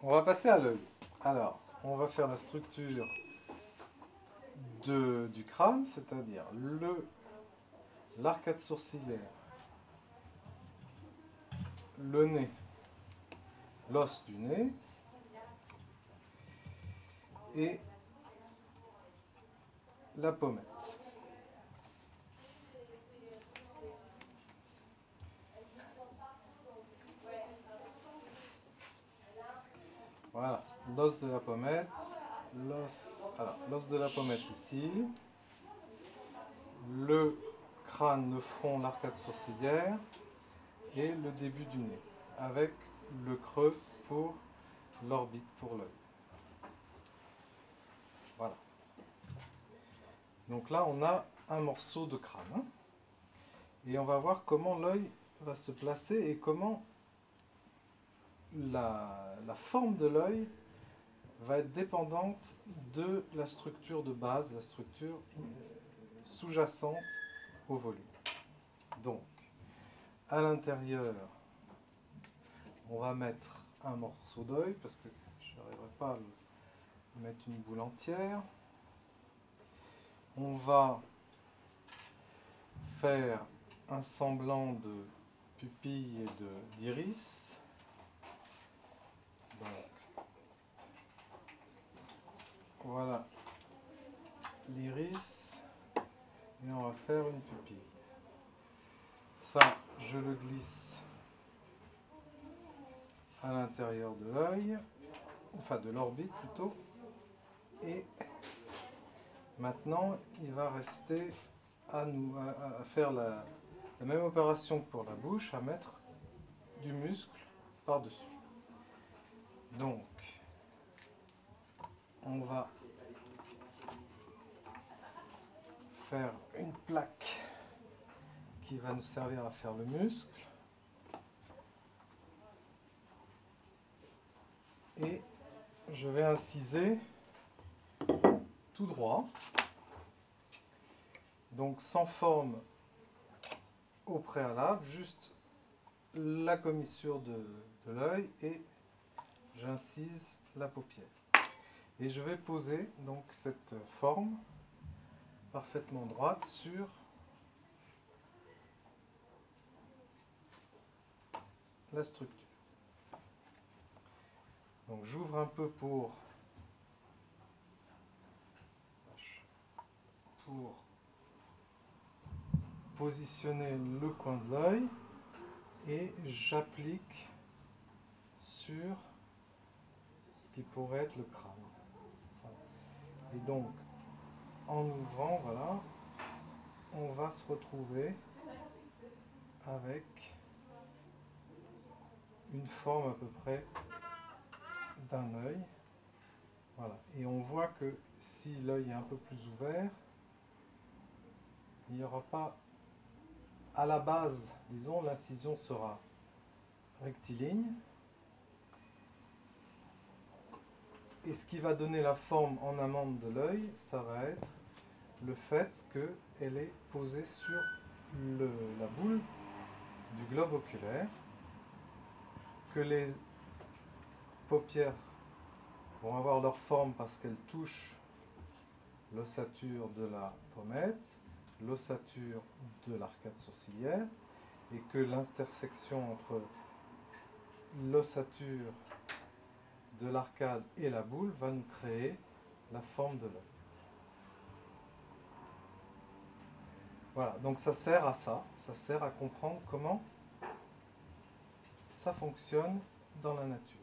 On va passer à l'œil. Alors, on va faire la structure du crâne, c'est-à-dire l'arcade sourcilière, le nez, l'os du nez et la pommette. Voilà, l'os de la pommette, l'os de la pommette ici, le crâne, le front, l'arcade sourcilière et le début du nez, avec le creux pour l'orbite, pour l'œil. Voilà. Donc là, on a un morceau de crâne. Et on va voir comment l'œil va se placer et comment la forme de l'œil va être dépendante de la structure de base, la structure sous-jacente au volume. Donc, à l'intérieur, on va mettre un morceau d'œil, parce que je n'arriverai pas à mettre une boule entière. On va faire un semblant de pupille et d'iris. Donc, voilà l'iris et on va faire une pupille. Ça, je le glisse à l'intérieur de l'œil, enfin de l'orbite plutôt. Et maintenant, il va rester à faire la même opération que pour la bouche, à mettre du muscle par-dessus. Donc, on va faire une plaque qui va nous servir à faire le muscle. Et je vais inciser tout droit, donc sans forme au préalable, juste la commissure de l'œil et j'incise la paupière. Et je vais poser donc cette forme parfaitement droite sur la structure. Donc j'ouvre un peu pour positionner le coin de l'œil et j'applique sur ce qui pourrait être le crâne. Et donc en ouvrant, voilà, on va se retrouver avec une forme à peu près d'un œil. Voilà. Et on voit que si l'œil est un peu plus ouvert, il n'y aura pas, à la base, disons, l'incision sera rectiligne. Et ce qui va donner la forme en amande de l'œil, ça va être le fait qu'elle est posée sur la boule du globe oculaire, que les paupières vont avoir leur forme parce qu'elles touchent l'ossature de la pommette, l'ossature de l'arcade sourcilière, et que l'intersection entre l'ossature de l'arcade et la boule va nous créer la forme de l'œil. Voilà, donc ça sert à ça sert à comprendre comment ça fonctionne dans la nature.